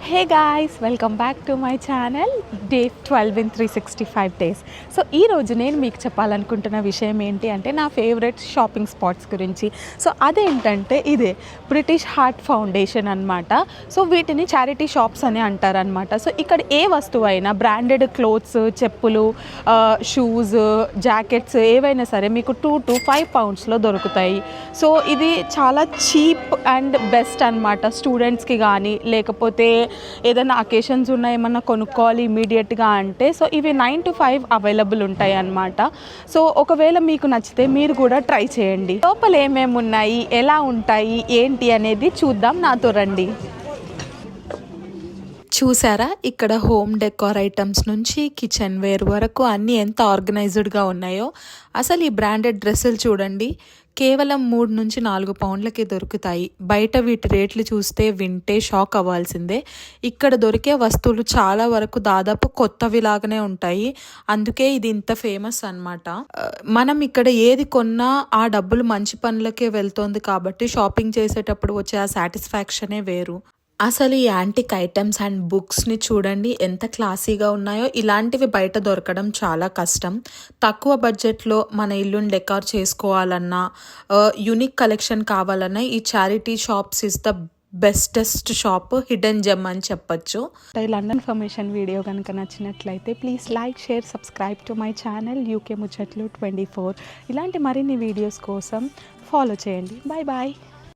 Hey guys, welcome back to my channel day 12 in 365 days. So ఈరోజు నేను మీకు చెప్పాలనుకుంటున్న విషయం ఏంటి అంటే నా ఫేవరెట్ షాపింగ్ స్పాట్స్ గురించి. సో అదేంటంటే ఇదే బ్రిటిష్ హార్ట్ ఫౌండేషన్ అనమాట. సో వీటిని చారిటీ షాప్స్ అని అంటారనమాట. సో ఇక్కడ ఏ వస్తువు అయినా బ్రాండెడ్ క్లోత్స్, చెప్పులు, షూస్, జాకెట్స్ ఏవైనా సరే మీకు 2 to 5 poundsలో దొరుకుతాయి. సో ఇది చాలా చీప్ అండ్ బెస్ట్ అనమాట. స్టూడెంట్స్కి కానీ లేకపోతే ఏదైనా అకేషన్స్ ఉన్నాయి, ఏమన్నా కొనుక్కోవాలి ఇమీడియట్గా అంటే సో ఇవి 9 to 5 అవైలబుల్ ఉంటాయి అన్నమాట. సో ఒకవేళ మీకు నచ్చితే మీరు కూడా ట్రై చేయండి. లోపల ఏమేమి ఉన్నాయి, ఎలా ఉంటాయి, ఏంటి అనేది చూద్దాం, నాతో రండి. చూసారా, ఇక్కడ హోమ్ డెకార్ ఐటమ్స్ నుంచి కిచెన్ వేర్ వరకు అన్నీ ఎంత ఆర్గనైజ్డ్గా ఉన్నాయో. అసలు ఈ బ్రాండెడ్ డ్రెస్సులు చూడండి, కేవలం 3 నుంచి 4 పౌండ్లకి దొరుకుతాయి. బయట వీటి రేట్లు చూస్తే వింటే షాక్ అవ్వాల్సిందే. ఇక్కడ దొరికే వస్తువులు చాలా వరకు దాదాపు కొత్తవిలాగానే ఉంటాయి. అందుకే ఇది ఇంత ఫేమస్ అన్నమాట. మనం ఇక్కడ ఏది కొన్నా ఆ డబ్బులు మంచి పనులకే వెళ్తోంది కాబట్టి షాపింగ్ చేసేటప్పుడు వచ్చే ఆ సాటిస్ఫాక్షనే వేరు. అసలు ఈ యాంటిక్ ఐటమ్స్ అండ్ బుక్స్ని చూడండి ఎంత క్లాసీగా ఉన్నాయో. ఇలాంటివి బయట దొరకడం చాలా కష్టం. తక్కువ బడ్జెట్లో మన ఇల్లుని డెకార్ చేసుకోవాలన్నా, యూనిక్ కలెక్షన్ కావాలన్నా ఈ charity shops is the bestest shop, hidden gem అని చెప్పొచ్చు. లండన్ ఇన్ఫర్మేషన్ వీడియో కనుక నచ్చినట్లయితే please like, share, subscribe to my channel UK ముచ్చట్లు 24. ఇలాంటి మరిన్ని వీడియోస్ కోసం ఫాలో చేయండి. Bye bye.